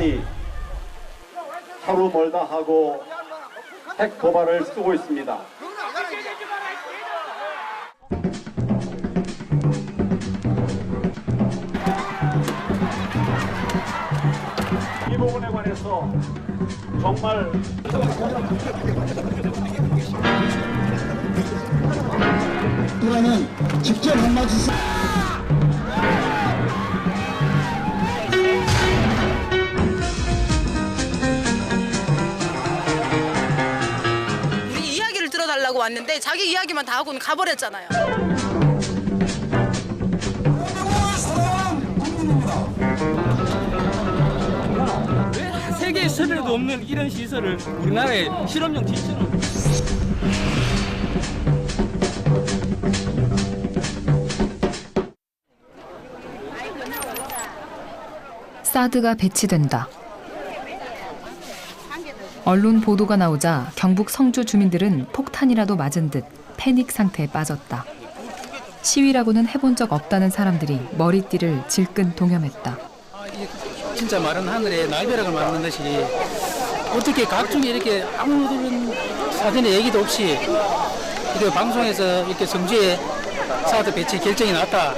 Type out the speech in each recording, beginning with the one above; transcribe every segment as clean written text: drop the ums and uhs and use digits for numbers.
북한이 하루 멀다 하고 핵 도발을 쓰고 있습니다. 이 부분에 관해서 정말 이라는 직접 한마디 우리 이야기를 들어달라고 왔는데 자기 이야기만 다 하고는 가버렸잖아요. 왜 세계 시설에도 없는 이런 시설을 우리나라에 실험용 기술을 사드가 배치된다. 언론 보도가 나오자 경북 성주 주민들은 폭탄이라도 맞은 듯 패닉 상태에 빠졌다. 시위라고는 해본 적 없다는 사람들이 머리띠를 질끈 동여맸다. 진짜 마른 하늘에 날벼락을 맞는 듯이 어떻게 각종에 이렇게 아무런 사전에 얘기도 없이 이렇게 방송에서 이렇게 성주에 사드 배치 결정이 났다.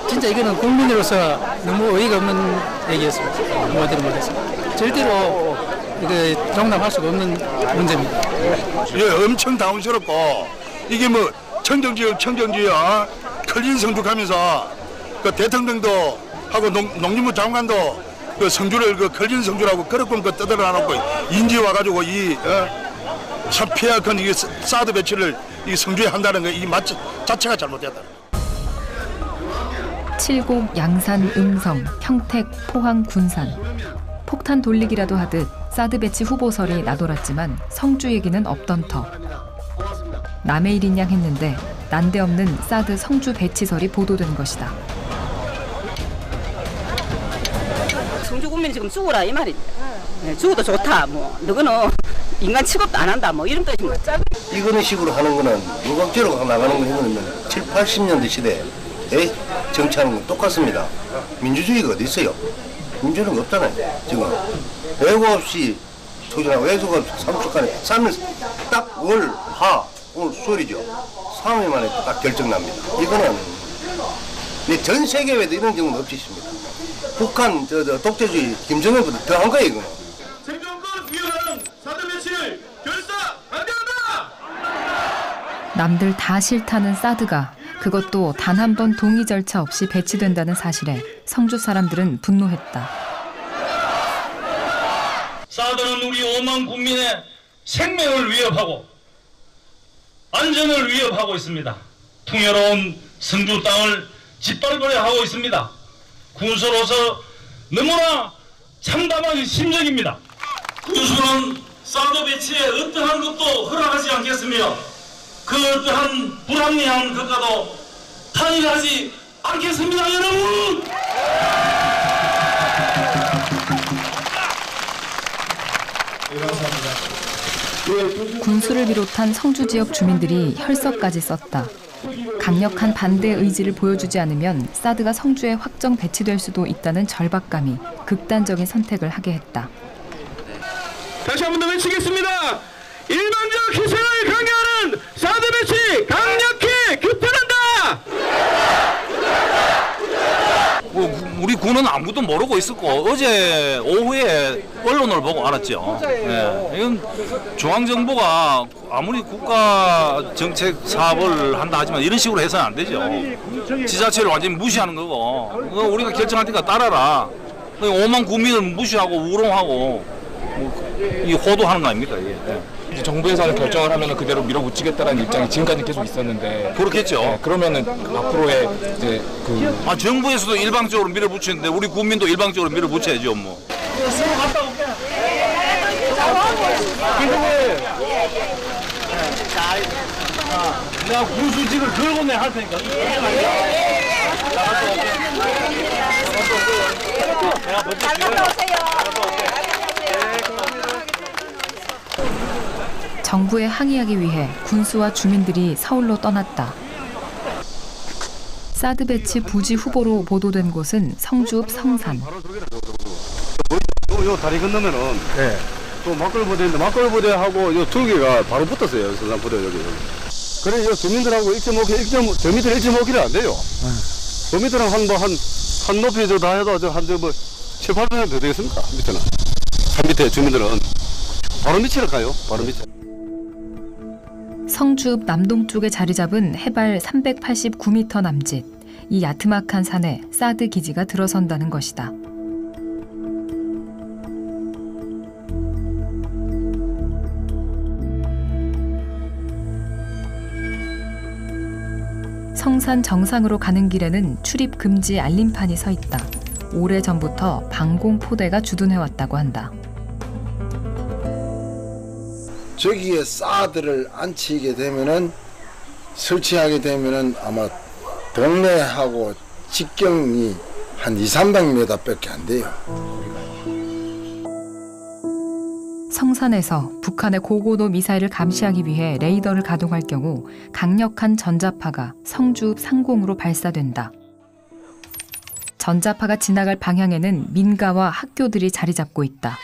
진짜 이거는 국민으로서 너무 어이가 없는 얘기였습니다. 한마디로 말해서 절대로 이거 용납할 수가 없는 문제입니다. 예, 엄청 당황스럽고 이게 뭐 청정지역 클린 성주하면서 그 대통령도 하고 농림부 장관도 그 성주를 그 클린 성주라고 그렇게 그 떠들어 놔놓고 인지 와가지고 이 참 폐악한 이게 사드 배치를 이 성주에 한다는 거 이 맛 자체가 잘못됐다. 칠곡, 양산, 음성, 평택, 포항, 군산. 폭탄 돌리기라도 하듯 사드 배치 후보설이 나돌았지만 성주 얘기는 없던 터. 남의 일인 양 했는데 난데없는 사드 성주 배치설이 보도된 것이다. 성주 국민이 지금 죽어라 이 말이지. 네, 죽어도 좋다. 뭐 너거는 인간 취급도 안 한다. 뭐 이런 뜻입니다. 이런 식으로 하는 거는 무각제로 나가는 거는 7, 80년대 시대에 정치하는 건 똑같습니다. 민주주의가 어디 있어요? 민주주의가 없잖아요. 지금 외고 없이 토지나 외소가 3주간에 3일 딱 월, 하, 오늘 수요일이죠. 3일 만에 딱 결정납니다. 이거는 전 세계에도 이런 경우는 없이 있습니다. 북한 독재주의 김정은보다 더한 거예요. 이거는. 생존권 위협하는 사드 배치를 결사 반대한다. 남들 다 싫다는 사드가 그것도 단 한 번 동의 절차 없이 배치된다는 사실에 성주 사람들은 분노했다. 사드는 우리 5만 국민의 생명을 위협하고 안전을 위협하고 있습니다. 풍요로운 성주 땅을 짓밟으려 하고 있습니다. 군수로서 너무나 참담한 심정입니다. 군수는 사드 배치에 어떠한 것도 허락하지 않겠으며 그 어떠한 불합리한 것과도 탄핵하지 않겠습니다, 여러분! 군수를 비롯한 성주 지역 주민들이 혈서까지 썼다. 강력한 반대 의지를 보여주지 않으면 사드가 성주에 확정 배치될 수도 있다는 절박감이 극단적인 선택을 하게 했다. 다시 한 번 더 외치겠습니다. 일반적 희생을 강요하는 사드 배치 강력히 규탄한다. 우리 군은 아무도 모르고 있었고 어제 오후에 언론을 보고 알았죠. 네. 이건 중앙정부가 아무리 국가 정책 사업을 한다 하지만 이런 식으로 해서는 안 되죠. 지자체를 완전히 무시하는 거고 우리가 결정할 테니까 따라라. 5만 국민을 무시하고 우롱하고 이 호도하는 거 아닙니까? 예. 이제 정부에서는 결정을 하면 그대로 밀어붙이겠다는 입장이 지금까지 계속 있었는데 그렇겠죠. 네, 그러면은 앞으로의 이제 정부에서도 일방적으로 밀어붙이는데 우리 국민도 일방적으로 밀어붙여야죠 뭐. 내가 군수직을 걸고 내 할 테니까. 잘 갔다 오세요. 정부에 항의하기 위해 군수와 주민들이 서울로 떠났다. 사드 배치 부지 후보로 보도된 곳은 성주읍 성산. 요 다리 건너면은 또 막걸리 부대인데 막걸리 부대하고 요 두 개가 바로 붙었어요. 선상 부대 여기. 그래 요 주민들하고 1.5km 1.5km 안 돼요. 저 밑에는 한 높이 저 다 해도 저 한 뭐 7, 800m 더 되겠습니까? 밑에는. 산 밑에 주민들은 바로 밑으로 가요. 바로 밑에. 성주읍 남동쪽에 자리 잡은 해발 389m 남짓. 이 야트막한 산에 사드 기지가 들어선다는 것이다. 성산 정상으로 가는 길에는 출입 금지 알림판이 서 있다. 오래전부터 방공포대가 주둔해왔다고 한다. 저기에 사드를 안치게 되면은 설치하게 되면은 아마 동네하고 직경이 한 200-300m 밖에 안 돼요. 성산에서 북한의 고고도 미사일을 감시하기 위해 레이더를 가동할 경우 강력한 전자파가 성주읍 상공으로 발사된다. 전자파가 지나갈 방향에는 민가와 학교들이 자리 잡고 있다.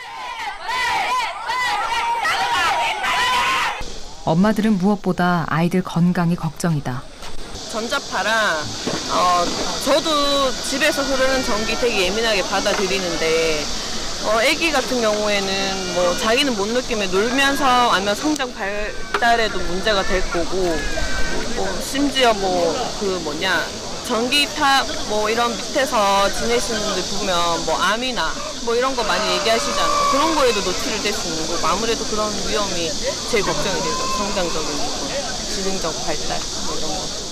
엄마들은 무엇보다 아이들 건강이 걱정이다. 전자파라 저도 집에서 흐르는 전기 되게 예민하게 받아들이는데 아기 같은 경우에는 뭐 자기는 못 느끼면 놀면서 아니면 성장 발달에도 문제가 될 거고 뭐 심지어 뭐 전기탑 뭐 이런 밑에서 지내시는 분들 보면 뭐 암이나 뭐 이런 거 많이 얘기하시잖아요. 그런 거에도 노출이 될 수 있는 거고 아무래도 그런 위험이 제일 걱정이 되죠. 성장적인 부분, 지능적 발달 뭐 이런 거.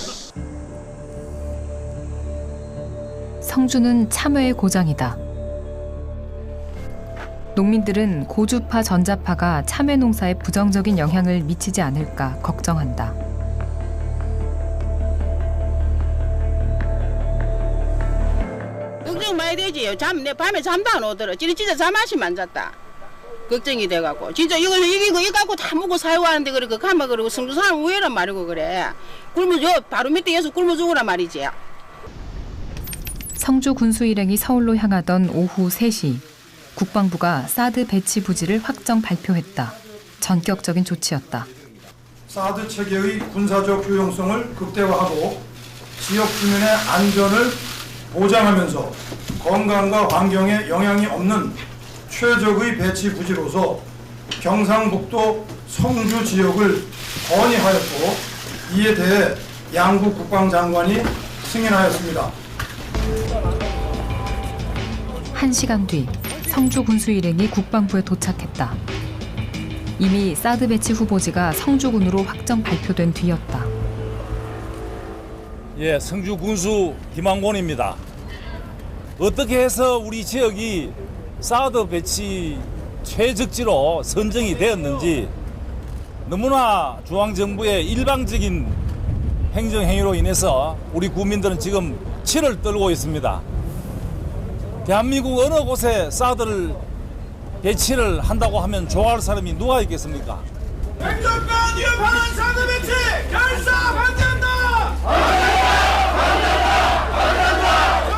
성주는 참외의 고장이다. 농민들은 고주파 전자파가 참외 농사에 부정적인 영향을 미치지 않을까 걱정한다. 걱정 많이 되지. 내 밤에 잠도 안 오더라. 진짜 잠 아시면 안 잤다. 걱정이 돼갖고 진짜 이거 갖고 다 먹고 사용하는데 그래 그 가마 그러고 성주산 우회란 말이고 그래. 굶어 바로 밑에에서 굶어 죽으란 말이지. 성주 군수 일행이 서울로 향하던 오후 3시 국방부가 사드 배치 부지를 확정 발표했다. 전격적인 조치였다. 사드 체계의 군사적 효용성을 극대화하고 지역 주민의 안전을 보장하면서 건강과 환경에 영향이 없는 최적의 배치 부지로서 경상북도 성주 지역을 건의하였고 이에 대해 양국 국방장관이 승인하였습니다. 1시간 뒤 성주 군수 일행이 국방부에 도착했다. 이미 사드 배치 후보지가 성주군으로 확정 발표된 뒤였다. 예, 성주 군수 김한곤입니다. 어떻게 해서 우리 지역이 사드 배치 최적지로 선정이 되었는지 너무나 중앙정부의 일방적인 행정행위로 인해서 우리 국민들은 지금 치를 떨고 있습니다. 대한민국 어느 곳에 사드를 배치를 한다고 하면 좋아할 사람이 누가 있겠습니까? 행정권 위협하는 사드 배치 결사 반대한다!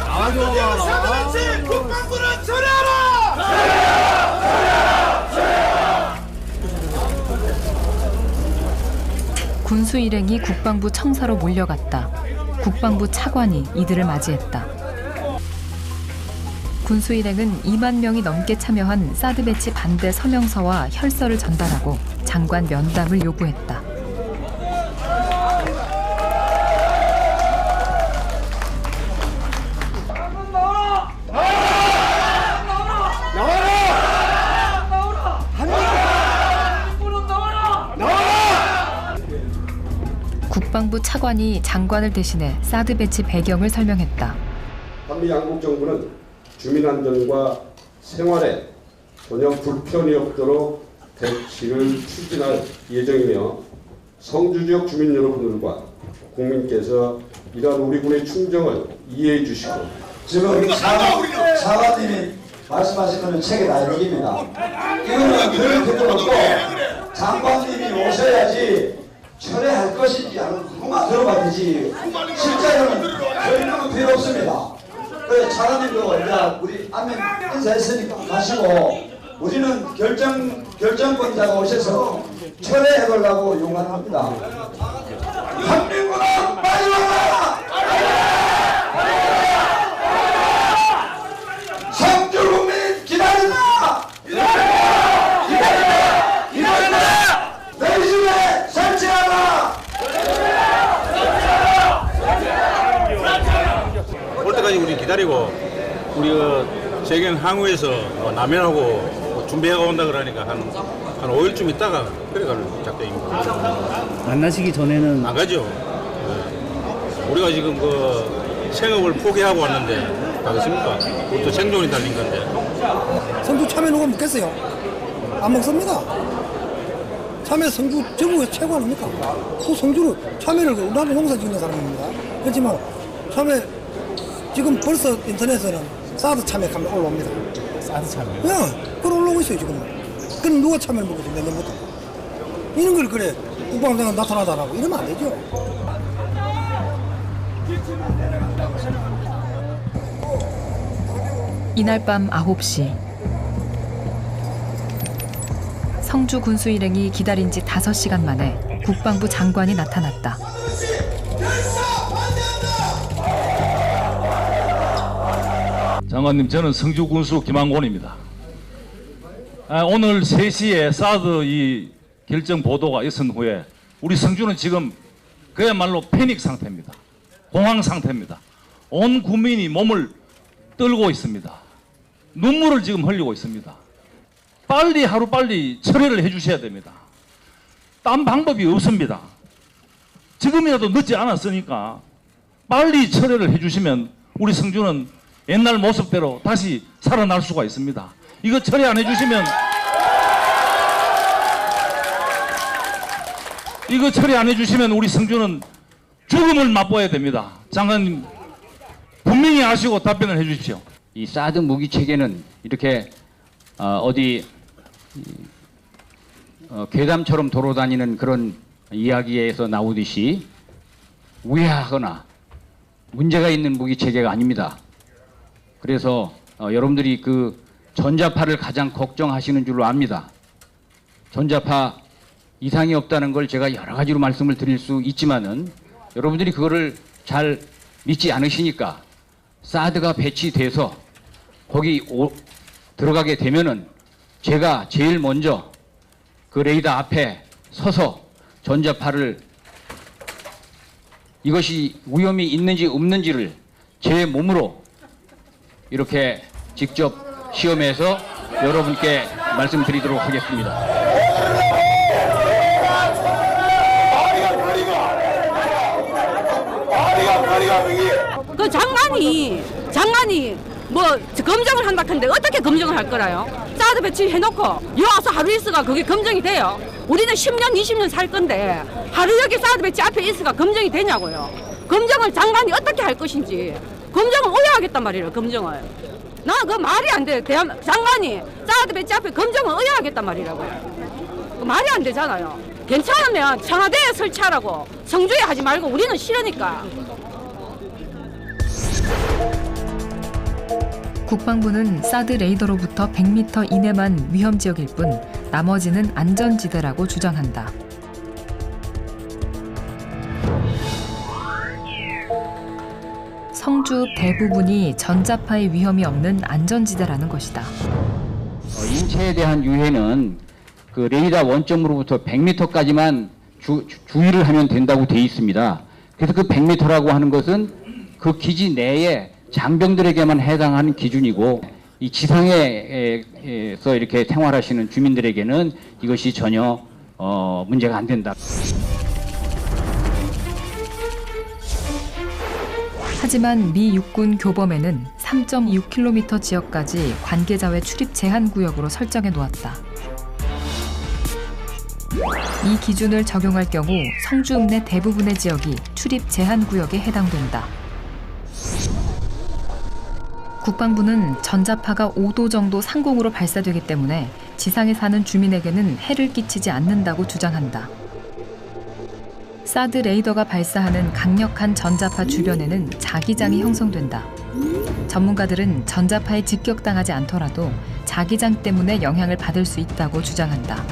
반대한다! 사드 배치 국방부는 처리하라! 군수 일행이 국방부 청사로 몰려갔다. 국방부 차관이 이들을 맞이했다. 군수 일행은 2만 명이 넘게 참여한 사드 배치 반대 서명서와 혈서를 전달하고 장관 면담을 요구했다. 국방부 차관이 장관을 대신해 사드 배치 배경을 설명했다. 한미 양국 정부는 주민 안전과 생활에 전혀 불편이 없도록 배치를 추진할 예정이며 성주 지역 주민 여러분들과 국민께서 이러한 우리 군의 충정을 이해해 주시고 지금 사관님이 말씀하신 것은 책의 날개입니다. 이거는 그럴 필요 없고 장관님이 오셔야지 철회할 것인지 아니면 그것만 들어봐야 되지 실제로는 별로 필요 없습니다. 그래 차관님도 이제 우리 안면 인사했으니까 가시고 우리는 결정권자가 오셔서 철회해보려고 용안합니다. 한민군은 빨리 와라! 성주국민 기다린다! 기다린다! 내 집에 설치하라! 올 때까지 우리 기다리고 우리 재경 항우에서 라면하고 준비해가 온다 그러니까 한 5일쯤 있다가 그래 가는 작정입니다. 만나시기 전에는 안 가죠. 우리가 지금 그 생업을 포기하고 왔는데 가겠습니까? 그것도 생존이 달린 건데. 성주 참외 누가 먹겠어요? 안 먹습니다. 참외 성주 전국에 최고 아닙니까? 그 성주를 참외를 우리나라 농사 짓는 사람입니다. 그렇지만 참외 지금 벌써 인터넷에는 사드 참외 가면 올라옵니다. 사드 참외? 네, 그걸 올라오고 있어요 지금. 그럼 누가 참외를 먹겠어 내년부터? 이런 걸 그래 국방장관 나타나다라고 이러면 안 되죠. 이날 밤 9시 성주 군수 일행이 기다린 지 5시간 만에 국방부 장관이 나타났다. 장관님, 저는 성주 군수 김한곤입니다. 오늘 3시에 사드 이 결정 보도가 있은 후에 우리 성주는 지금 그야말로 패닉 상태입니다. 공황 상태입니다. 온 국민이 몸을 떨고 있습니다. 눈물을 지금 흘리고 있습니다. 빨리 하루빨리 처리를 해주셔야 됩니다. 딴 방법이 없습니다. 지금이라도 늦지 않았으니까 빨리 처리를 해주시면 우리 성주는 옛날 모습대로 다시 살아날 수가 있습니다. 이거 처리 안 해주시면 우리 성주는 죽음을 맛보아야 됩니다. 장관님 분명히 아시고 답변을 해주십시오. 이 사드 무기 체계는 이렇게 괴담처럼 돌아다니는 그런 이야기에서 나오듯이 우회하거나 문제가 있는 무기 체계가 아닙니다. 그래서 여러분들이 그 전자파를 가장 걱정하시는 줄로 압니다. 전자파 이상이 없다는 걸 제가 여러 가지로 말씀을 드릴 수 있지만은 여러분들이 그거를 잘 믿지 않으시니까 사드가 배치돼서 거기 들어가게 되면은 제가 제일 먼저 그 레이더 앞에 서서 전자파를 이것이 위험이 있는지 없는지를 제 몸으로 이렇게 직접 시험해서 여러분께 말씀드리도록 하겠습니다. 그 장관이 뭐 검증을 한다던데 어떻게 검증을 할 거라요? 사드 배치 해놓고 여와서 하루 있어가 그게 검증이 돼요? 우리는 10년 20년 살 건데 하루 여기 사드 배치 앞에 있어가 검증이 되냐고요? 검증을 장관이 어떻게 할 것인지 검증을 어야하겠단 말이에요. 검증을 나 그 말이 안 돼. 장관이 사드 배치 앞에 검증을 어야하겠단 말이라고요. 그 말이 안 되잖아요. 괜찮으면 청와대에 설치하라고 성주에 하지 말고 우리는 싫으니까. 국방부는 사드 레이더로부터 100m 이내만 위험지역일 뿐 나머지는 안전지대라고 주장한다. 성주 대부분이 전자파의 위험이 없는 안전지대라는 것이다. 인체에 대한 유해는 그 레이더 원점으로부터 100m까지만 주의를 하면 된다고 돼 있습니다. 그래서 그 100m라고 하는 것은 그 기지 내에 장병들에게만 해당하는 기준이고 이 지상에서 이렇게 생활하시는 주민들에게는 이것이 전혀 문제가 안 된다. 하지만 미 육군 교범에는 3.6km 지역까지 관계자회 출입 제한 구역으로 설정해 놓았다. 이 기준을 적용할 경우 성주 읍내 대부분의 지역이 출입 제한 구역에 해당된다. 국방부는 전자파가 5도 정도 상공으로 발사되기 때문에 지상에 사는 주민에게는 해를 끼치지 않는다고 주장한다. 사드 레이더가 발사하는 강력한 전자파 주변에는 자기장이 형성된다. 전문가들은 전자파에 직격당하지 않더라도 자기장 때문에 영향을 받을 수 있다고 주장한다.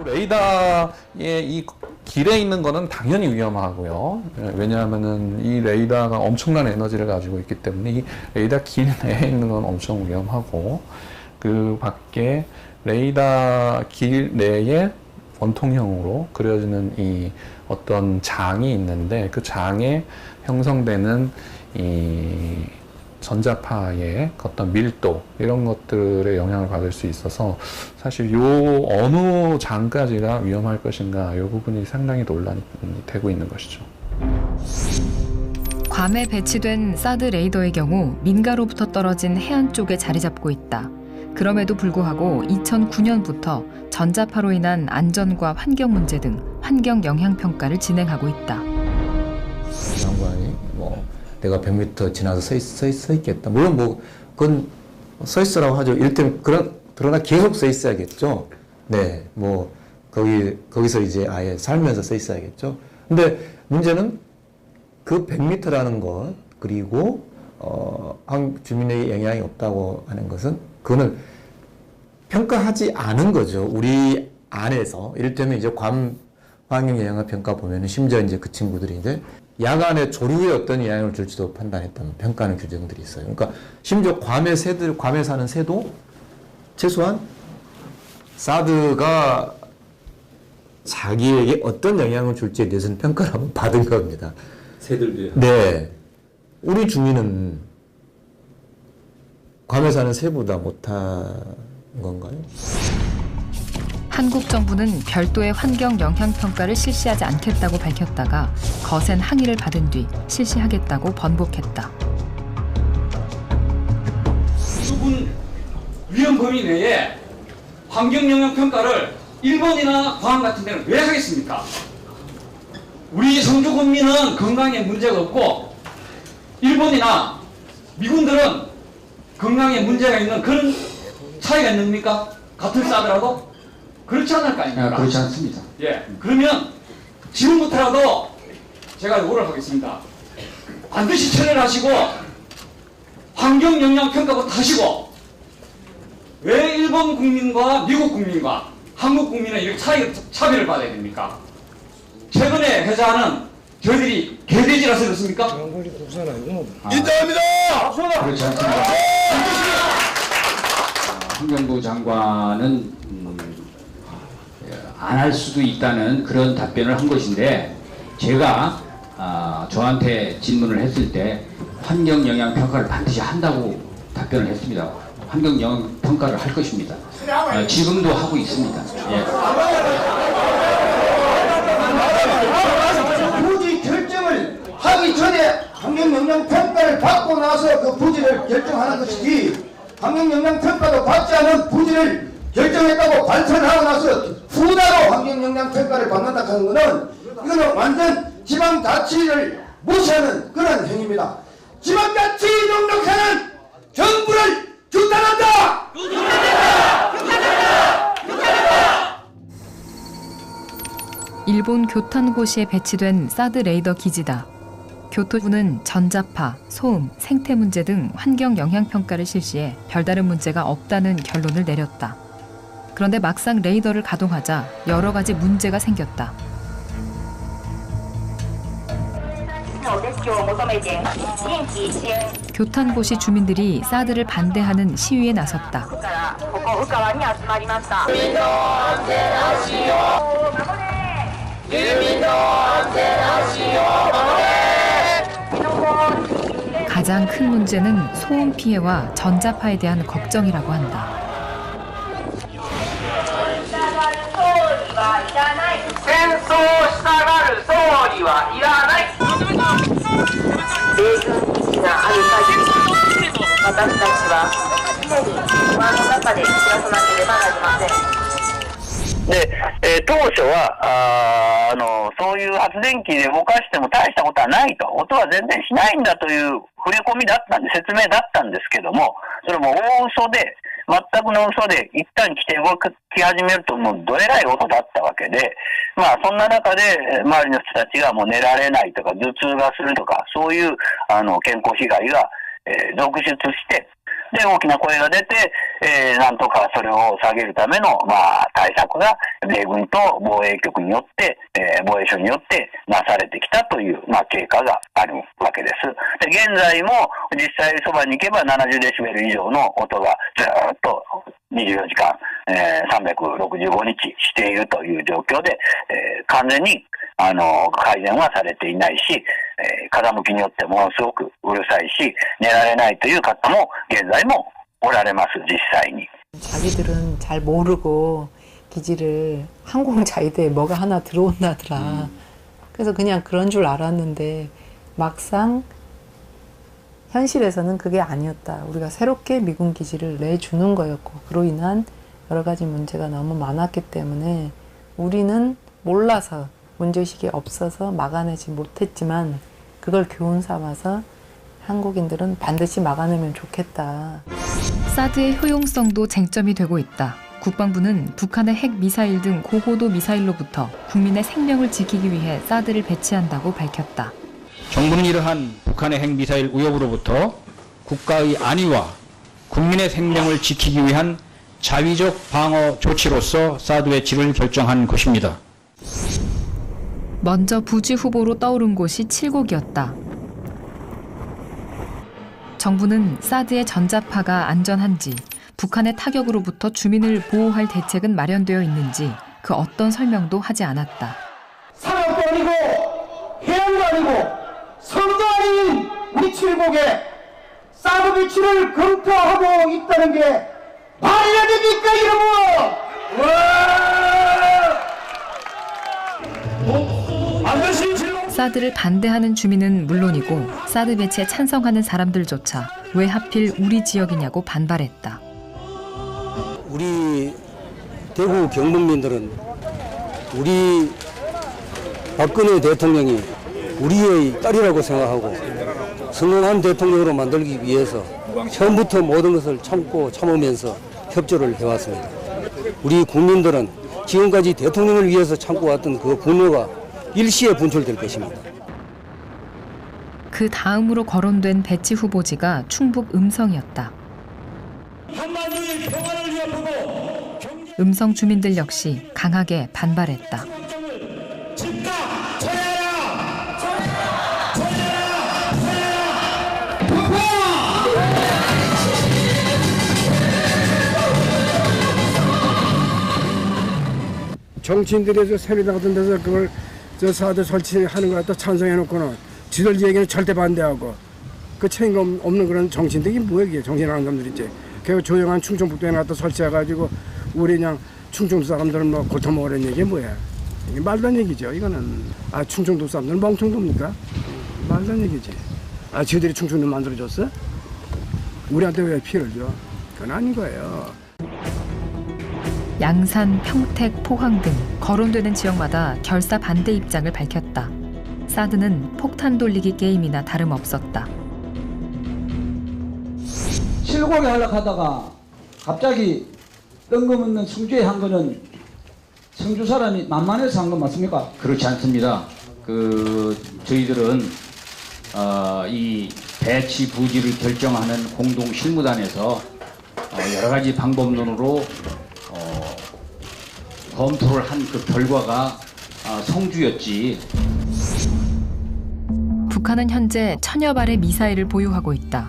레이더의 이 길에 있는 거는 당연히 위험하고요. 왜냐하면은 이 레이더가 엄청난 에너지를 가지고 있기 때문에 이 레이더 길 내에 있는 건 엄청 위험하고, 그 밖에 레이더 길 내에 원통형으로 그려지는 이 어떤 장이 있는데 그 장에 형성되는 이 전자파의 어떤 밀도 이런 것들에 영향을 받을 수 있어서 사실 요 어느 장까지가 위험할 것인가 이 부분이 상당히 논란이 되고 있는 것이죠. 괌에 배치된 사드 레이더의 경우 민가로부터 떨어진 해안 쪽에 자리 잡고 있다. 그럼에도 불구하고 2009년부터 전자파로 인한 안전과 환경 문제 등 환경 영향 평가를 진행하고 있다. 장관이 내가 100m 지나서 서 있겠다. 물론 그건 서 있으라고 하죠. 일단 그러나 계속 서 있어야겠죠. 네, 거기서 이제 아예 살면서 서 있어야겠죠. 근데 문제는 그 100m라는 것, 그리고 한국 주민에게 영향이 없다고 하는 것은 그거는 평가하지 않은 거죠. 우리 안에서. 이를테면 이제 괌 환경 영향을 평가 보면은 심지어 이제 그 친구들이 이제 야간에 조류에 어떤 영향을 줄지도 판단했다는 평가하는 규정들이 있어요. 그러니까 심지어 괌에 사는 새도 최소한 사드가 자기에게 어떤 영향을 줄지에 대해서는 평가를 한번 받은 겁니다. 새들도요? 네. 우리 주민은 괌에 사는 새보다 못한 건가요? 한국 정부는 별도의 환경 영향 평가를 실시하지 않겠다고 밝혔다가 거센 항의를 받은 뒤 실시하겠다고 번복했다. 수분 위험 범위 내에 환경 영향 평가를 일본이나 괌 같은 데는 왜 하겠습니까? 우리 성주 국민은 건강에 문제가 없고 일본이나 미군들은 건강에 문제가 있는 그런 차이가 있는 겁니까? 같은 사드라도? 그렇지 않을 거 아닙니까? 그렇지 않습니다. 예. 그러면 지금부터라도 제가 요구를 하겠습니다. 반드시 철회하시고 환경 영향 평가부터 하시고, 왜 일본 국민과 미국 국민과 한국 국민은 이렇게 차별을 받아야 됩니까? 최근에 회자는 저희들이 개돼지라서 그렇습니까? 인정합니다. 그렇지 않습니다. 환경부 장관은 안 할 수도 있다는 그런 답변을 한 것인데, 제가 저한테 질문을 했을 때 환경 영향 평가를 반드시 한다고 답변을 했습니다. 환경 영향 평가를 할 것입니다. 지금도 하고 있습니다. 예. 부지 결정을 하기 전에 환경 영향 평가를 받고 나서 그 부지를 결정하는 것이지, 환경 영향 평가도 받지 않은 부지를 결정했다고 발표를 하고 나서 후다로 환경 영향 평가를 받는다 하는 것은 이거는 완전 지방자치를 무시하는 그런 행위입니다. 지방자치 능력하는 정부를 규탄한다! 일본 교탄고시에 배치된 사드 레이더 기지다. 교토부는 전자파, 소음, 생태 문제 등 환경 영향 평가를 실시해 별다른 문제가 없다는 결론을 내렸다. 그런데 막상 레이더를 가동하자 여러 가지 문제가 생겼다. 교탄고시 주민들이 사드를 반대하는 시위에 나섰다. 가장 큰 문제는 소음 피해와 전자파에 대한 걱정이라고 한다.で、当初はそういう発電機で動かしても大したことはないと、音は全然しないんだという触れ込みだったんで、説明だったんですけども、それも大嘘で、全くの嘘で、一旦来て動き始めるともうどえらい音だったわけで、まあそんな中で周りの人たちがもう寝られないとか頭痛がするとか、そういう健康被害が続出して、で、大きな声が出て、なんとかそれを下げるための、対策が米軍と防衛局によって、防衛省によってなされてきたという、経過があるわけです。で、現在も実際そばに行けば70デシベル以上の音がずっと24時間、365日しているという状況で、完全に改善はされていないし、風向きによってものすごくうるさいし、寝られないという方も現在もおられます、実際に。 자기들은 잘 모르고 기지를 항공자위대에 뭐가 하나 들어온다더라. 그래서 그냥 그런 줄 알았는데 막상 현실에서는 그게 아니었다. 우리가 새롭게 미군 기지를 내주는 거였고 그로 인한 여러 가지 문제가 너무 많았기 때문에 우리는 몰라서 문제의식이 없어서 막아내지 못했지만 그걸 교훈 삼아서 한국인들은 반드시 막아내면 좋겠다. 사드의 효용성도 쟁점이 되고 있다. 국방부는 북한의 핵 미사일 등 고고도 미사일로부터 국민의 생명을 지키기 위해 사드를 배치한다고 밝혔다. 정부는 이러한 북한의 핵미사일 위협으로부터 국가의 안위와 국민의 생명을 지키기 위한 자위적 방어 조치로서 사드 배치를 결정한 것입니다. 먼저 부지 후보로 떠오른 곳이 칠곡이었다. 정부는 사드의 전자파가 안전한지, 북한의 타격으로부터 주민을 보호할 대책은 마련되어 있는지 그 어떤 설명도 하지 않았다. 산업도 아니고 해양도 아니고 섬도 아닌 우리 칠곡에 사드 배치를 검토하고 있다는 게 말이 안 됩니까 이러면? 사드를 반대하는 주민은 물론이고 사드 배치에 찬성하는 사람들조차 왜 하필 우리 지역이냐고 반발했다. 우리 대구 경북민들은 우리 박근혜 대통령이 우리의 딸이라고 생각하고 성공한 대통령으로 만들기 위해서 처음부터 모든 것을 참으면서 협조를 해왔습니다. 우리 국민들은 지금까지 대통령을 위해서 참고왔던 그 분노가 일시에 분출될 것입니다. 그 다음으로 거론된 배치 후보지가 충북 음성이었다. 음성 주민들 역시 강하게 반발했다. 정치인들이 새누리당 같은 데서 그걸 저 사드 설치하는 걸 갖다 찬성해놓고는 지들 얘기는 절대 반대하고 그 책임 없는 그런 정치인들이 뭐야 이게 정신하는 사람들이지. 그 조용한 충청북도에 갖다 설치해가지고 우리 그냥 충청도 사람들은 뭐 고통먹으라는 얘기 뭐야. 이게 말도 안 얘기죠. 이거는 충청도 사람들은 멍청도입니까? 말도 안 얘기지. 지들이 충청도 만들어줬어? 우리한테 왜 피해를 줘? 그건 아닌 거예요. 양산, 평택, 포항 등 거론되는 지역마다 결사 반대 입장을 밝혔다. 사드는 폭탄 돌리기 게임이나 다름없었다. 칠곡에 하려고 하다가 갑자기 뜬금없는 성주에 한 거는 성주 사람이 만만해서 한 거 맞습니까? 그렇지 않습니다. 저희들은 이 배치 부지를 결정하는 공동 실무단에서 여러 가지 방법론으로 검토를 한 그 결과가 성주였지. 북한은 현재 1000여 발의 미사일을 보유하고 있다.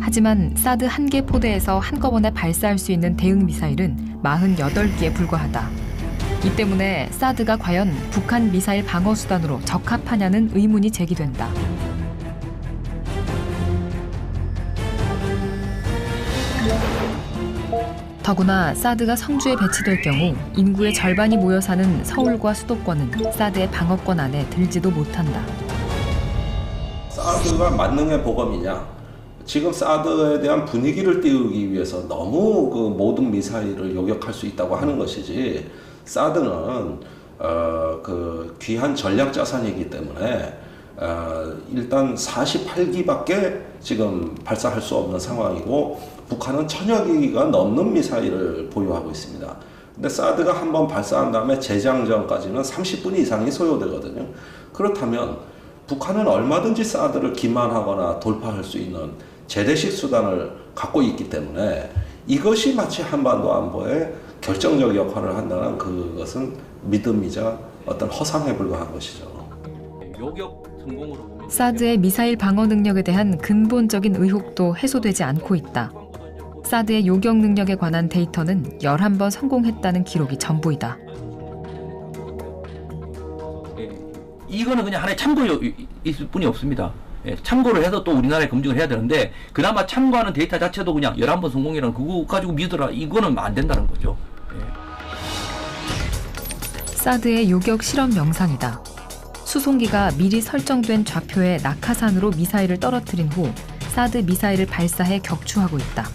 하지만 사드 1개 포대에서 한꺼번에 발사할 수 있는 대응 미사일은 48개에 불과하다. 이 때문에 사드가 과연 북한 미사일 방어 수단으로 적합하냐는 의문이 제기된다. 더구나 사드가 성주에 배치될 경우 인구의 절반이 모여 사는 서울과 수도권은 사드의 방어권 안에 들지도 못한다. 사드가 만능의 보검이냐? 지금 사드에 대한 분위기를 띄우기 위해서 너무 그 모든 미사일을 요격할 수 있다고 하는 것이지, 사드는 그 귀한 전략 자산이기 때문에 일단 48기밖에 지금 발사할 수 없는 상황이고, 북한은 1000여 기가 넘는 미사일을 보유하고 있습니다. 근데 사드가 한번 발사한 다음에 재장전까지는 30분 이상이 소요되거든요. 그렇다면 북한은 얼마든지 사드를 기만하거나 돌파할 수 있는 재래식 수단을 갖고 있기 때문에 이것이 마치 한반도 안보에 결정적 역할을 한다는 그것은 믿음이자 어떤 허상에 불과한 것이죠. 사드의 미사일 방어 능력에 대한 근본적인 의혹도 해소되지 않고 있다. 사드의 요격 능력에 관한 데이터는 11번 성공했다는 기록이 전부이다. 이거는 그냥 하나의 참고일 뿐이 없습니다. 예, 참고를 해서 또 우리나라에 검증을 해야 되는데 그나마 참고하는 데이터 자체도 그냥 11번 성공이라는 그거 가지고 믿으라 이거는 안 된다는 거죠. 사드의 요격 실험 영상이다. 수송기가 미리 설정된 좌표의 낙하산으로 미사일을 떨어뜨린 후 사드 미사일을 발사해 격추하고 있다.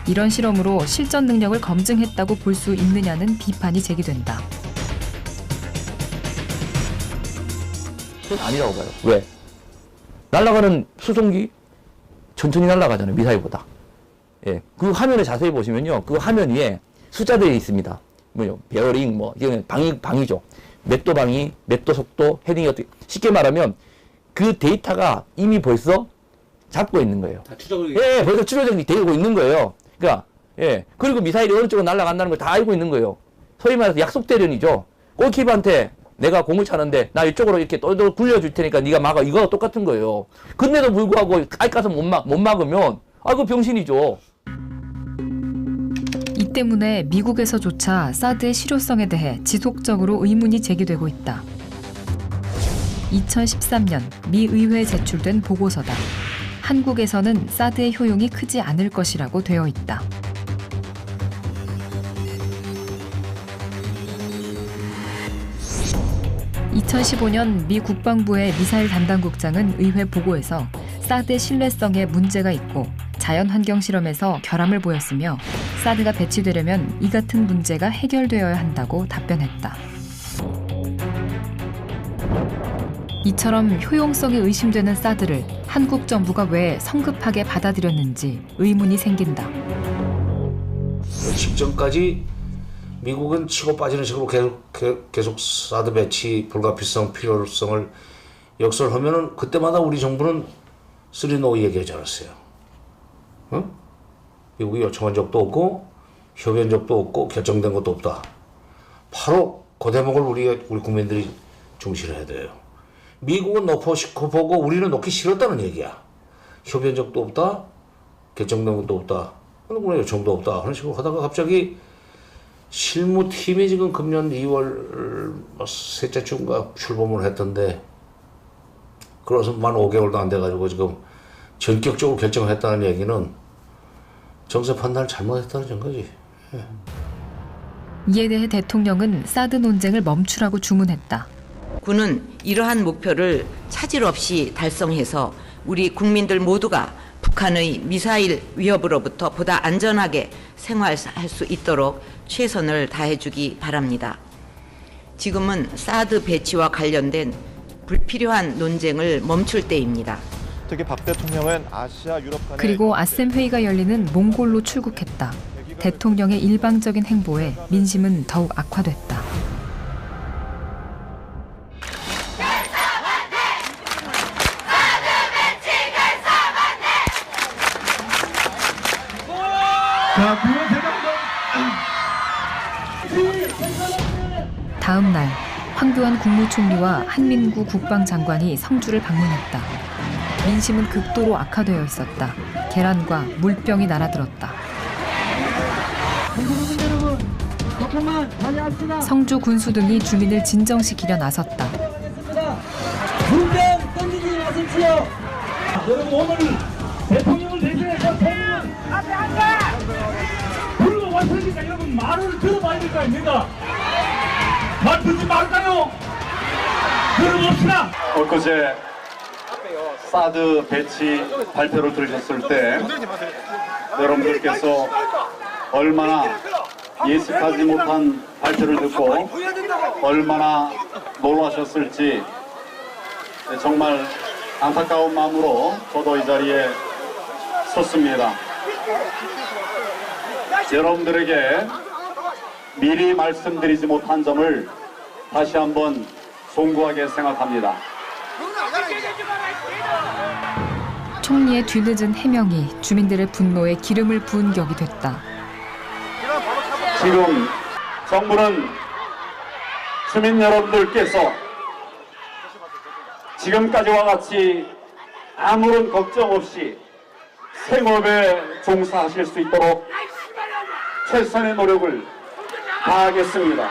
이런 실험으로 실전 능력을 검증했다고 볼 수 있느냐는 비판이 제기된다. 그건 아니라고 봐요. 왜? 날아가는 수송기 천천히 날아가잖아요. 미사일보다. 예, 그 화면을 자세히 보시면요. 그 화면 위에 숫자들이 있습니다. 뭐요? 베어링, 뭐 이거는 방위죠. 맥도 방위, 맥도 속도, 헤딩이 어떻게 쉽게 말하면 그 데이터가 이미 벌써 잡고 있는 거예요. 예, 벌써 추적이 되고 있는 거예요. 그러니까 예, 그리고 미사일이 어느 쪽으로 날아간다는 걸 다 알고 있는 거예요. 소위 말해서 약속 대련이죠. 골키퍼한테 내가 공을 차는데 나 이쪽으로 이렇게 똘똘 굴려줄 테니까 네가 막아. 이거와 똑같은 거예요. 근데도 불구하고 깔까서 못 막으면 그 병신이죠. 이 때문에 미국에서조차 사드의 실효성에 대해 지속적으로 의문이 제기되고 있다. 2013년 미 의회에 제출된 보고서다. 한국에서는 사드의 효용이 크지 않을 것이라고 되어 있다. (2015년) 미 국방부의 미사일 담당국장은 의회 보고에서 사드의 신뢰성에 문제가 있고 자연환경 실험에서 결함을 보였으며 사드가 배치되려면 이 같은 문제가 해결되어야 한다고 답변했다. 이처럼 효용성이 의심되는 사드를 한국 정부가 왜 성급하게 받아들였는지 의문이 생긴다. 직전까지 미국은 치고 빠지는 식으로 계속 사드 배치 불가피성 필요성을 역설하면은 그때마다 우리 정부는 쓰리노 얘기하지 않았어요. 어? 미국이 요청한 적도 없고 협의한 적도 없고 결정된 것도 없다. 바로 그 대목을 우리 국민들이 중시를 해야 돼요. 미국은 놓고 싶고 보고 우리는 놓기 싫었다는 얘기야. 협의한 적도 없다. 결정된 것도 없다. 한국의 요청도 없다. 그런 식으로 하다가 갑자기 실무팀이 지금 금년 2월 셋째 주인가 출범을 했던데 그래서 만 5개월도 안 돼가지고 지금 전격적으로 결정을 했다는 얘기는 정세 판단을 잘못했다는 증거지. 예. 이에 대해 대통령은 사드 논쟁을 멈추라고 주문했다. 군은 이러한 목표를 차질 없이 달성해서 우리 국민들 모두가 북한의 미사일 위협으로부터 보다 안전하게 생활할 수 있도록 최선을 다해주기 바랍니다. 지금은 사드 배치와 관련된 불필요한 논쟁을 멈출 때입니다. 특히 박 대통령은 아시아 유럽 간의 그리고 아셈 회의가 열리는 몽골로 출국했다. 대통령의 일방적인 행보에 민심은 더욱 악화됐다. 다음 날 황교안 국무총리와 한민구 국방장관이 성주를 방문했다. 민심은 극도로 악화되어 있었다. 계란과 물병이 날아들었다. 성주 군수 등이 주민을 진정시키려 나섰다. 물병 던지지 마십시오. 여러분 오늘 대통령을 대신해서 대통령 앞에 앉아. 불러 왔으니까 여러분 말을 들어봐야 될 거 아닙니까? 말 듣지 말까요? 들어봅시다. 엊그제 사드 배치 발표를 들으셨을 때 여러분들께서 얼마나 예측하지 못한 발표를 듣고 얼마나 놀라셨을지 정말 안타까운 마음으로 저도 이 자리에 섰습니다. 여러분들에게 미리 말씀드리지 못한 점을 다시 한번 송구하게 생각합니다. 총리의 뒤늦은 해명이 주민들의 분노에 기름을 부은 격이 됐다. 지금 정부는 주민 여러분들께서 지금까지와 같이 아무런 걱정 없이 생업에 종사하실 수 있도록 최선의 노력을 다하겠습니다.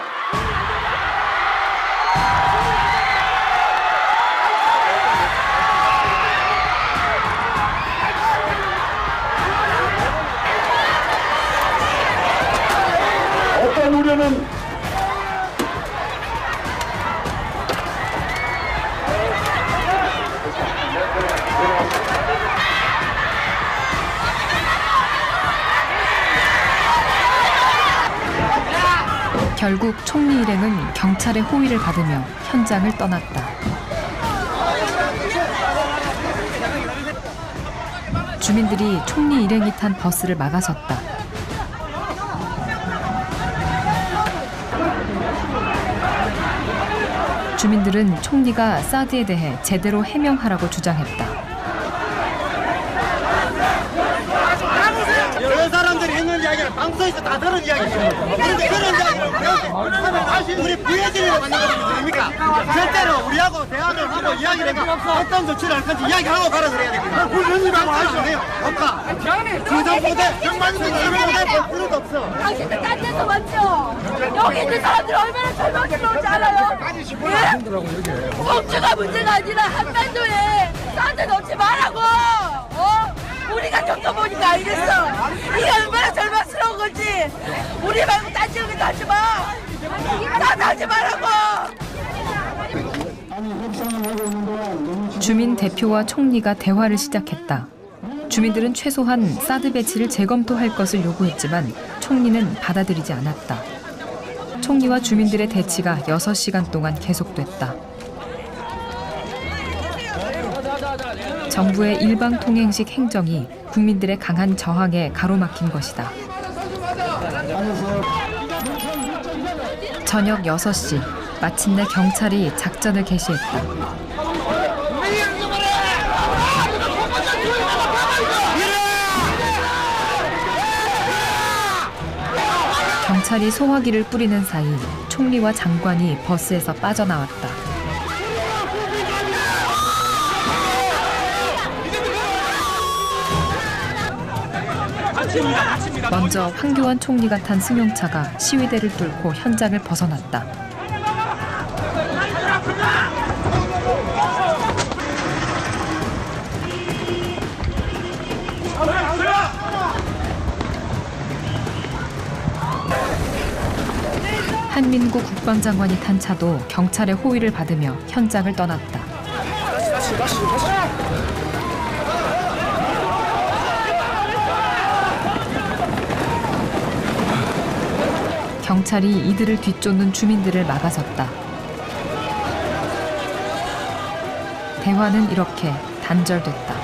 어떤 우려는 결국 총리 일행은 경찰의 호위를 받으며 현장을 떠났다. 주민들이 총리 일행이 탄 버스를 막아섰다. 주민들은 총리가 사드에 대해 제대로 해명하라고 주장했다. 그 사람들이 했는 이야기를 방송에서 다 들은 이야기죠. 그런데 그런 이야기를 우리 부해진이를 만든 거는 됩니까? 절대로 우리하고 대화를 하고 이야기를 해가 어떤 조치를 할 건지 이야기하고 가라 그래야 됩니다. 불륜이라고 할 수 없네요. 없다. 주상보대 정만승 이름보대 볼 필요도 없어. 당신들 딴 데서 왔죠? 여기 있는 사람들이 얼마나 절망스러운지 알아요? 예? 공주가 문제가 아니라 한반도에 사드 넣지 말라고! 우리가 겪어보니까 알겠어. 이게 얼마나 절망스러운 건지. 우리 말고 딴 지역에도 하지 마. 나도 하지 말라고. 주민 대표와 총리가 대화를 시작했다. 주민들은 최소한 사드 배치를 재검토할 것을 요구했지만 총리는 받아들이지 않았다. 총리와 주민들의 대치가 6시간 동안 계속됐다. 정부의 일방통행식 행정이 국민들의 강한 저항에 가로막힌 것이다. 저녁 6시, 마침내 경찰이 작전을 개시했다. 경찰이 소화기를 뿌리는 사이 총리와 장관이 버스에서 빠져나왔다. 먼저 황교안 총리가 탄 승용차가 시위대를 뚫고 현장을 벗어났다. 한민구 국방장관이 탄 차도 경찰의 호위를 받으며 현장을 떠났다. 경찰이 이들을 뒤쫓는 주민들을 막아섰다. 대화는 이렇게 단절됐다.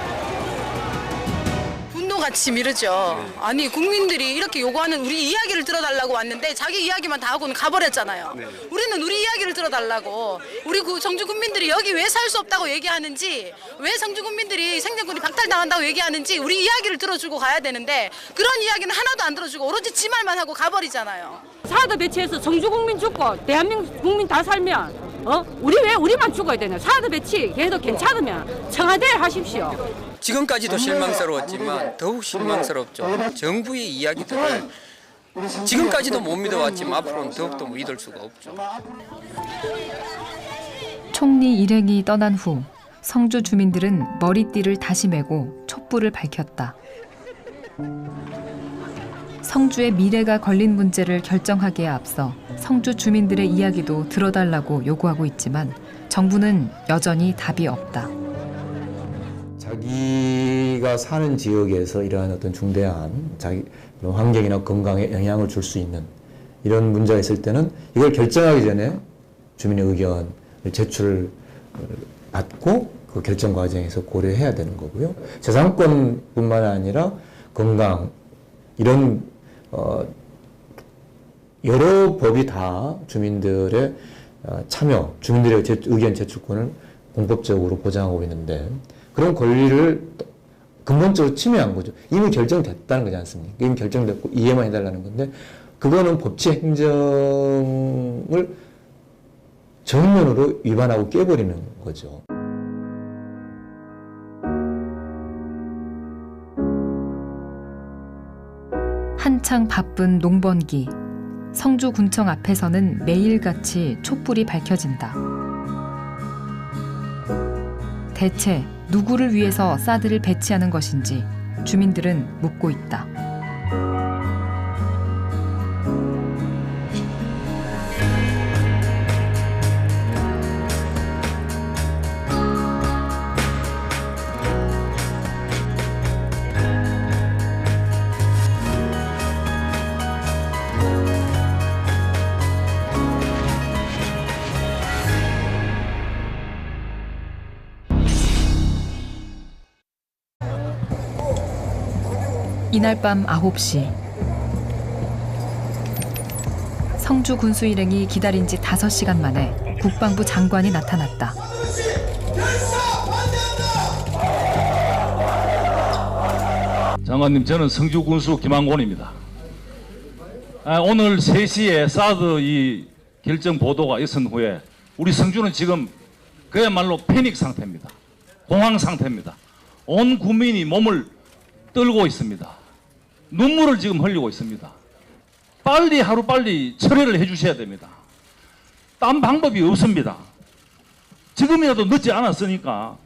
분노가 치밀으죠. 아니 국민들이 이렇게 요구하는 우리 이야기를 들어달라고 왔는데 자기 이야기만 다 하고는 가버렸잖아요. 우리는 우리 이야기를 들어달라고. 우리 성주 국민들이 여기 왜 살 수 없다고 얘기하는지, 왜 성주 국민들이 생존권이 박탈당한다고 얘기하는지 우리 이야기를 들어주고 가야 되는데 그런 이야기는 하나도 안 들어주고 오로지 지 말만 하고 가버리잖아요. 사드 배치해서 성주 국민 죽고 대한민국 국민 다 살면 우리 왜 우리만 죽어야 되냐. 사드 배치 계속 괜찮으면 청와대에 하십시오. 지금까지도 실망스러웠지만 더욱 실망스럽죠. 정부의 이야기들을 지금까지도 못 믿어왔지만 앞으로는 더욱더 믿을 수가 없죠. 총리 일행이 떠난 후 성주 주민들은 머리띠를 다시 메고 촛불을 밝혔다. 성주의 미래가 걸린 문제를 결정하기에 앞서 성주 주민들의 이야기도 들어달라고 요구하고 있지만 정부는 여전히 답이 없다. 자기가 사는 지역에서 이러한 어떤 중대한 자기 환경이나 건강에 영향을 줄 수 있는 이런 문제가 있을 때는 이걸 결정하기 전에 주민의 의견을 제출을 받고 그 결정 과정에서 고려해야 되는 거고요. 재산권뿐만 아니라 건강 이런 여러 법이 다 주민들의 참여, 주민들의 의견 제출권을 공법적으로 보장하고 있는데 그런 권리를 근본적으로 침해한 거죠. 이미 결정됐다는 거지 않습니까? 이미 결정됐고 이해만 해달라는 건데 그거는 법치 행정을 정면으로 위반하고 깨버리는 거죠. 한창 바쁜 농번기. 성주군청 앞에서는 매일같이 촛불이 밝혀진다. 대체 누구를 위해서 사드를 배치하는 것인지 주민들은 묻고 있다. 이날 밤 9시 성주 군수 일행이 기다린 지 5시간 만에 국방부 장관이 나타났다. 장관님, 저는 성주 군수 김한곤입니다. 오늘 3시에 사드 이 결정 보도가 있은 후에 우리 성주는 지금 그야말로 패닉 상태입니다. 공황 상태입니다. 온 국민이 몸을 떨고 있습니다. 눈물을 지금 흘리고 있습니다. 빨리 하루빨리 처리를 해주셔야 됩니다. 딴 방법이 없습니다. 지금이라도 늦지 않았으니까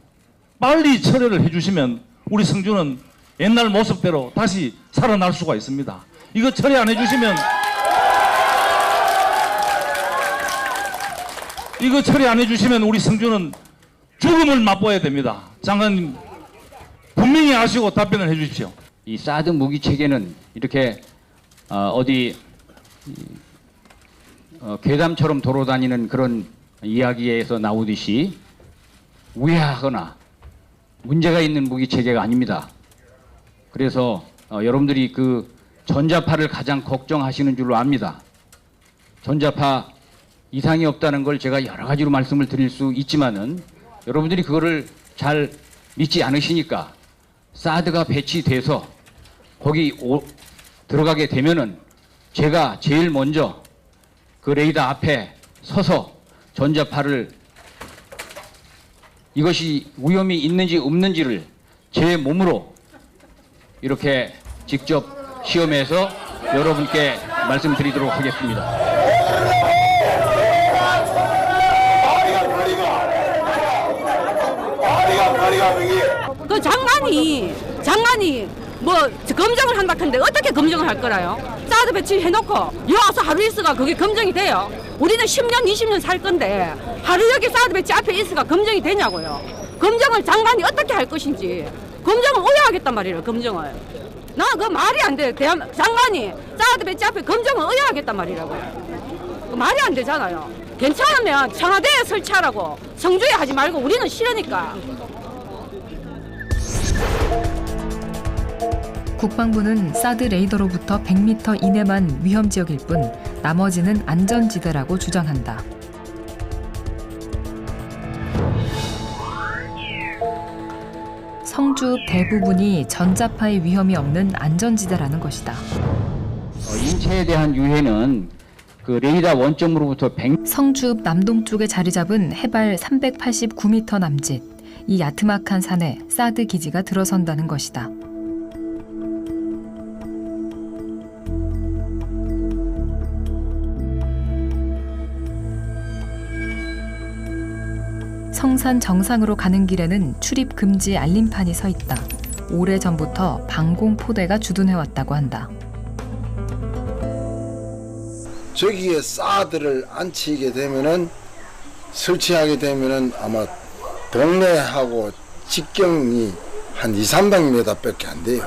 빨리 처리를 해주시면 우리 성주는 옛날 모습대로 다시 살아날 수가 있습니다. 이거 처리 안 해주시면 우리 성주는 죽음을 맛보아야 됩니다. 장관님 분명히 아시고 답변을 해주십시오. 이 사드 무기 체계는 이렇게 괴담처럼 돌아다니는 그런 이야기에서 나오듯이 우회하거나 문제가 있는 무기 체계가 아닙니다. 그래서 여러분들이 그 전자파를 가장 걱정하시는 줄로 압니다. 전자파 이상이 없다는 걸 제가 여러 가지로 말씀을 드릴 수 있지만은 여러분들이 그거를 잘 믿지 않으시니까 사드가 배치돼서 거기 들어가게 되면은 제가 제일 먼저 그 레이더 앞에 서서 전자파를 이것이 위험이 있는지 없는지를 제 몸으로 이렇게 직접 시험해서 여러분께 말씀드리도록 하겠습니다. 그 장관이 뭐 검증을 한다 근데 어떻게 검증을 할 거라요? 사드 배치 해놓고 여기 와서 하루 있어가 그게 검증이 돼요? 우리는 10년 20년 살 건데 하루 여기 사드 배치 앞에 있어가 검증이 되냐고요? 검증을 장관이 어떻게 할 것인지 검증을 의뢰하겠단 말이에요. 검증을 나 그 말이 안 돼. 장관이 사드 배치 앞에 검증을 의뢰하겠단 말이라고요. 말이 안 되잖아요. 괜찮으면 청와대에 설치하라고 성주에 하지 말고 우리는 싫으니까. 국방부는 사드 레이더로부터 100m 이내만 위험지역일 뿐 나머지는 안전지대라고 주장한다. 성주 대부분이 전자파의 위험이 없는 안전지대라는 것이다. 인체에 대한 유해는 그 레이더 원점으로부터 성주 남동쪽에 자리 잡은 해발 389m 남짓. 이 야트막한 산에 사드 기지가 들어선다는 것이다. 성산 정상으로 가는 길에는 출입 금지 알림판이 서 있다. 오래전부터 방공포대가 주둔해왔다고 한다. 저기에 사드를 안치게 되면은 설치하게 되면은 아마 동네하고 직경이 한 200-300m밖에 안 돼요.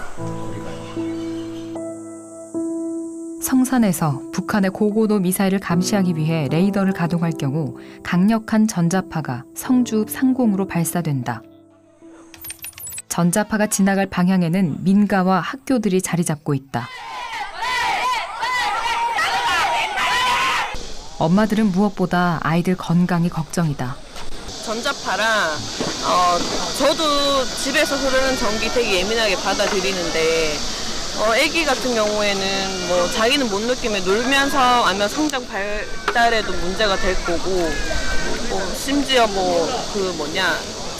성산에서 북한의 고고도 미사일을 감시하기 위해 레이더를 가동할 경우 강력한 전자파가 성주 상공으로 발사된다. 전자파가 지나갈 방향에는 민가와 학교들이 자리 잡고 있다. 엄마들은 무엇보다 아이들 건강이 걱정이다. 전자파랑 저도 집에서 흐르는 전기 되게 예민하게 받아들이는데 아기 같은 경우에는 뭐 자기는 못 느끼면 놀면서 아니면 성장 발달에도 문제가 될 거고 심지어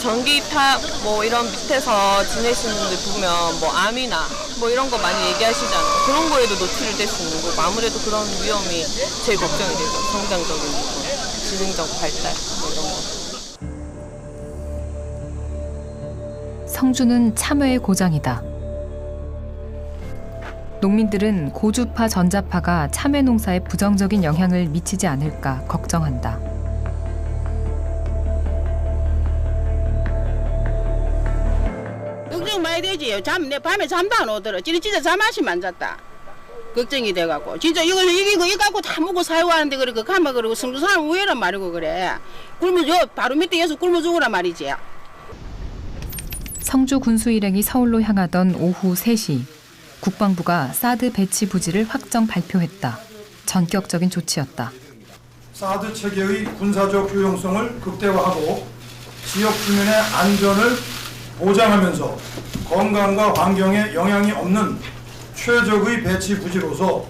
전기탑 이런 밑에서 지내시는 분들 보면 암이나 이런 거 많이 얘기하시잖아요. 그런 거에도 노출이 될 수 있는 거고 아무래도 그런 위험이 제일 걱정이 되죠. 성장적인 부분, 지능적 발달 이런 거. 성주는 참외의 고장이다. 농민들은 고주파 전자파가 참외 농사에 부정적인 영향을 미치지 않을까 걱정한다. 걱정 많이 되지. 내 밤에 잠도 안 오더라. 진짜 잠 안 쉬면 안 잤다. 걱정이 돼갖고. 진짜 이거 갖고 다 먹고 살고 하는데 그래. 가면 그러고 성주 사람 우회란 말이고 그래. 바로 밑에 에서 굶어 죽으란 말이지. 성주 군수 일행이 서울로 향하던 오후 3시. 국방부가 사드 배치 부지를 확정 발표했다. 전격적인 조치였다. 사드 체계의 군사적 효용성을 극대화하고 지역 주민의 안전을 보장하면서 건강과 환경에 영향이 없는 최적의 배치 부지로서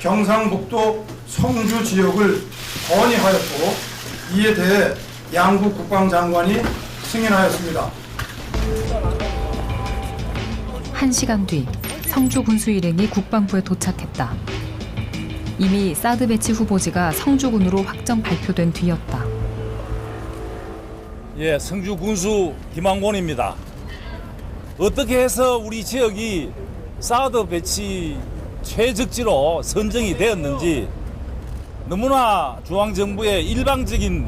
경상북도 성주 지역을 건의하였고 이에 대해 양국 국방장관이 승인하였습니다. 1시간 뒤 성주 군수 일행이 국방부에 도착했다. 이미 사드 배치 후보지가 성주군으로 확정 발표된 뒤였다. 예, 성주 군수 김항곤입니다. 어떻게 해서 우리 지역이 사드 배치 최적지로 선정이 되었는지 너무나 중앙정부의 일방적인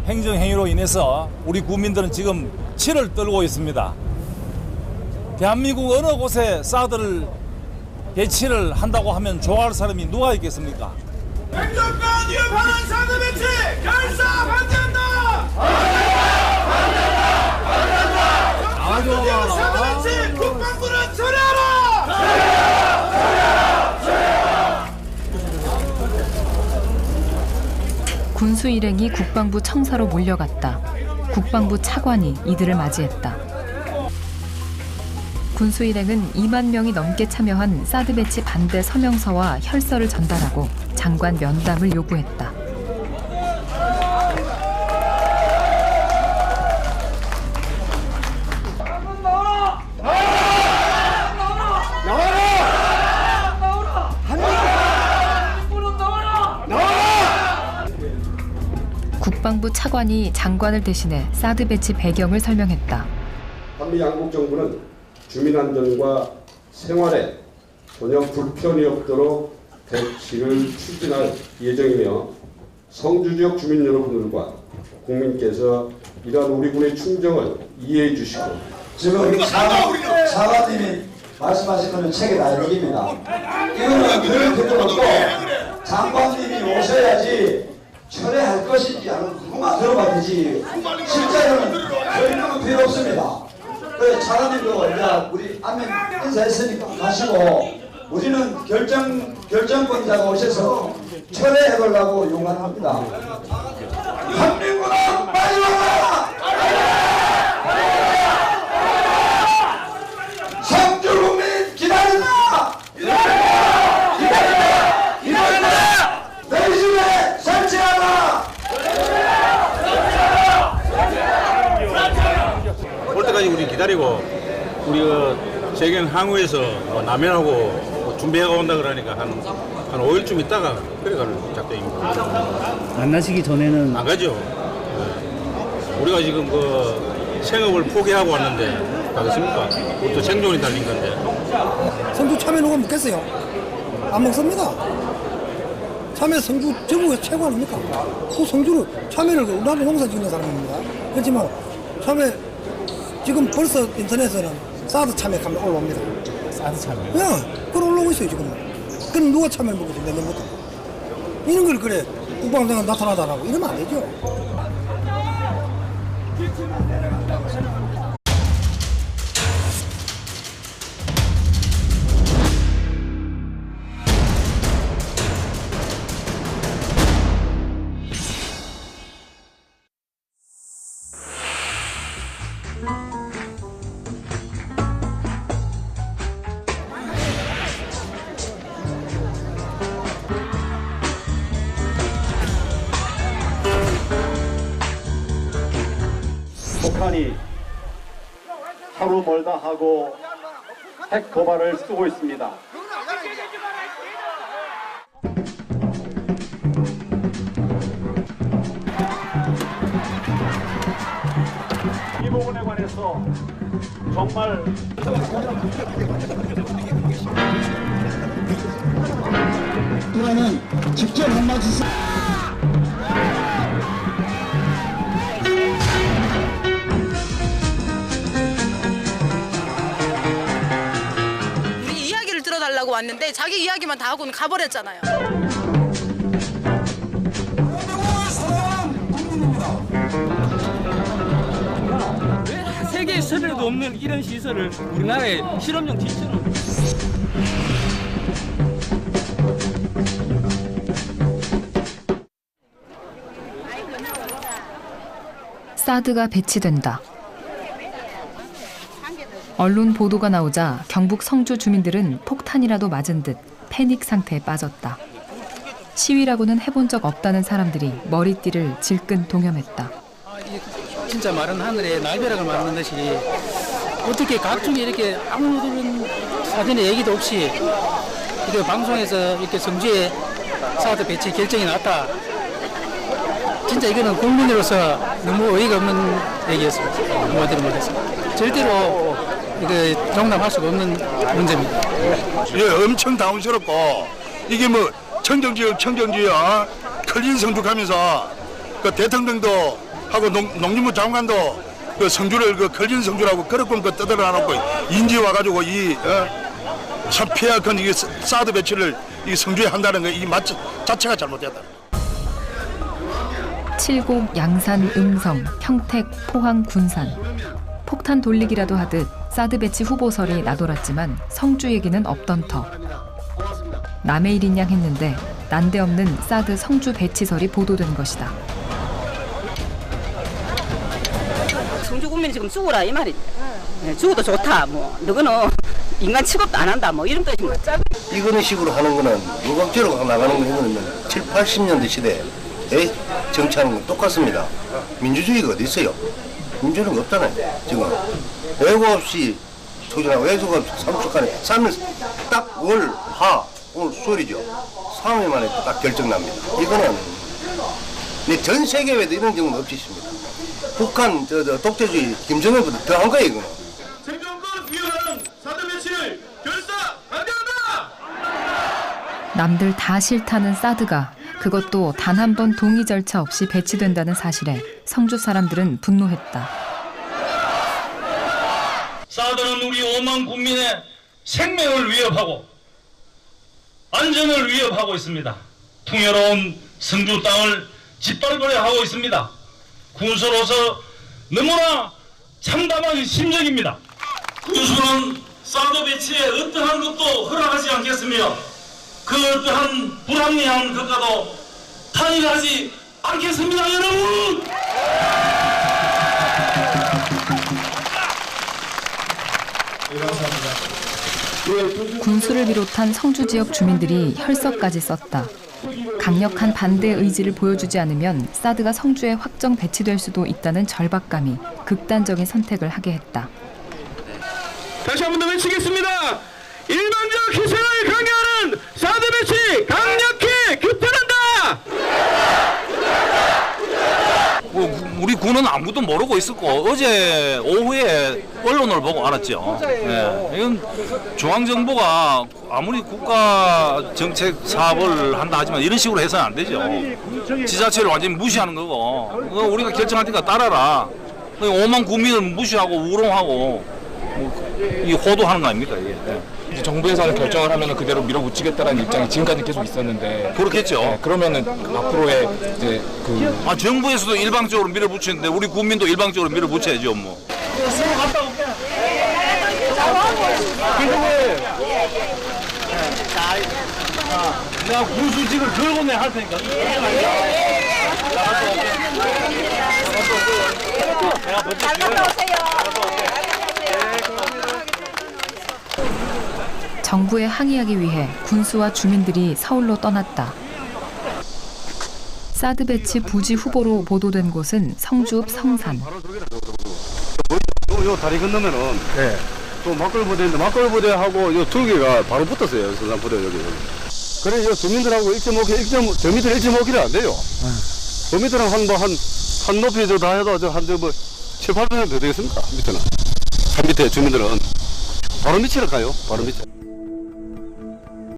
행정행위로 인해서 우리 국민들은 지금 치를 떨고 있습니다. 대한민국 어느 곳에 사드를 배치를 한다고 하면 좋아할 사람이 누가 있겠습니까? 행정권 위협하는 사드 배치 결사 반대한다! 반대한다! 사드 배치 국방부는 철회하라! 군수 일행이 국방부 청사로 몰려갔다. 국방부 차관이 이들을 맞이했다. 군수 일행은 2만 명이 넘게 참여한 사드 배치 반대 서명서와 혈서를 전달하고 장관 면담을 요구했다. 국방부 차관이 장관을 대신해 사드 배치 배경을 설명했다. 한미 양국 정부는 주민 안전과 생활에 전혀 불편이 없도록 배치를 추진할 예정이며 성주 지역 주민 여러분들과 국민께서 이러한 우리 군의 충정을 이해해 주시고 지금 사관님이 말씀하신 것은 책의 날개입니다. 이거는 그럴 필요 없고 장관님이 오셔야지 철회할 것인지 하는 그것만 들어봐야 되지 실제로는 저희는 필요 없습니다. 그래 차관님도 이제 우리 안면 인사했으니까 가시고 우리는 결정권자가 오셔서 철회해보려고 요구합니다. 한민군은 빨리 와라! 성주 국민 기다린다! 기다린다! 대신에 설치하라! 올 때까지 우리 기다리고 우리 재경 항우에서 라면하고 준비해가 온다 그러니까 한 5일쯤 있다가 그래갈 작정입니다. 만나시기 전에는 안 가죠. 우리가 지금 생업을 포기하고 왔는데 가겠습니까? 우리도 생존이 달린 건데. 성주 참외 누가 먹겠어요? 안 먹습니다. 참외 성주 전국에서 최고 아닙니까? 그 성주를 참외를 우리나라 농사 짓는 사람입니다. 그렇지만 참외 지금 벌써 인터넷에는 사드 참외 가면 올라옵니다. 사드 참외? 네, 그걸 올라오고 있어요 지금. 그럼 누가 참외를 먹겠어요 내년부터? 이런 걸 그래 국방장관 나타나다라고 이러면 안 되죠. 북한이 하루 멀다 하고 핵 도발을 쓰고 있습니다. 이 부분에 관해서 정말 이거는 직접 한마디 우리 이야기를 들어달라고 왔는데 자기 이야기만 다 하고는 가버렸잖아요. 세계 시설에도 없는 이런 시설을 우리나라에 실험용 지천을 사드가 배치된다. 언론 보도가 나오자 경북 성주 주민들은 폭탄이라도 맞은 듯 패닉 상태에 빠졌다. 시위라고는 해본 적 없다는 사람들이 머리띠를 질끈 동염했다. 진짜 마른 하늘에 날벼락을 맞는 듯이 어떻게 각종에 이렇게 아무런 사전에 얘기도 없이 이렇게 방송에서 이렇게 성주에 사드 배치 결정이 났다. 진짜 이거는 국민으로서 너무 어이가 없는 얘기였습니다. 뭐들은 못했습니다. 절대로 이거 용납할 수가 없는 문제입니다. 예, 엄청 당황스럽고 이게 뭐 청정지역 클린 성주 가면서 그 대통령도 하고 농림부 장관도 그 성주를 그 클린 성주라고 그렇게 그 떠들어 놔놓고 인지 와가지고 이 참 폐악한 이게 사드 배치를 이 성주에 한다는 거 이 맛 자체가 잘못됐다. 칠곡, 양산, 음성, 평택, 포항, 군산. 폭탄 돌리기라도 하듯 사드 배치 후보설이 나돌았지만 성주 얘기는 없던 터. 남의 일인 양 했는데 난데없는 사드 성주 배치설이 보도된 것이다. 성주 국민이 지금 죽어라 이 말이지. 죽어도 좋다. 뭐 너는 인간 취급도 안 한다. 뭐 이런 뜻인 거지. 이런 식으로 하는 거는 무겁지로 나가는 거는 7, 80년대 시대에 정치하는 건 똑같습니다. 민주주의가 어디 있어요? 민주주의가 없잖아요. 지금 외고 없이 투쟁하고 외고 없이 3주간에 3일 딱 월, 하, 오늘 수요일이죠. 3일 만에 딱 결정납니다. 이거는 전 세계에도 이런 경우는 없이 있습니다. 북한 독재주의 김정은보다 더한 거예요, 이거는. 생존권 위협하는 사드 배치를 결사 반대한다! 남들 다 싫다는 사드가 그것도 단 한 번 동의 절차 없이 배치된다는 사실에 성주 사람들은 분노했다. 사드는 우리 5만 국민의 생명을 위협하고 안전을 위협하고 있습니다. 풍요로운 성주 땅을 짓밟으려 하고 있습니다. 군수로서 너무나 참담한 심정입니다. 군수는 사드 배치에 어떠한 것도 허락하지 않겠으며 그 어떠한 불합리한 것과도 탄핵하지 않겠습니다, 여러분! 군수를 비롯한 성주 지역 주민들이 혈서까지 썼다. 강력한 반대 의지를 보여주지 않으면 사드가 성주에 확정 배치될 수도 있다는 절박감이 극단적인 선택을 하게 했다. 다시 한 번 더 외치겠습니다. 일반적 희생을 강요하는 사드 배치 강력히 규탄한다! 우리 군은 아무도 모르고 있었고 어제 오후에 언론을 보고 알았죠. 네. 이건 중앙정부가 아무리 국가 정책 사업을 한다 하지만 이런 식으로 해서는 안 되죠. 지자체를 완전히 무시하는 거고 우리가 결정할 테니까 따라라. 5만 국민을 무시하고 우롱하고 이 호도하는 거 아닙니까 이게. 이제 정부에서는 결정을 하면 그대로 밀어붙이겠다는 입장이 지금까지 계속 있었는데 그렇겠죠. 네, 그러면은 앞으로의 이제 정부에서도 일방적으로 밀어붙이는데 우리 국민도 일방적으로 밀어붙여야죠 뭐. 갔다 올게. 내가 군수직을 걸고 내 할 테니까. 잘 갔다 오세요. 정부에 항의하기 위해 군수와 주민들이 서울로 떠났다. 사드 배치 부지 후보로 보도된 곳은 성주읍 성산. 요 다리 건너면은 또 막걸리 부대인데 막걸리 부대하고 요 두 개가 바로 붙었어요. 성산 부대 여기. 그래 요 주민들하고 1.5km, 저 밑에 1.5km 안 돼요. 저 밑에는 한 높이 다 해도 한 7, 800m 더 되겠습니까? 밑에는. 산 밑에 주민들은 바로 밑으로 가요. 바로 밑에.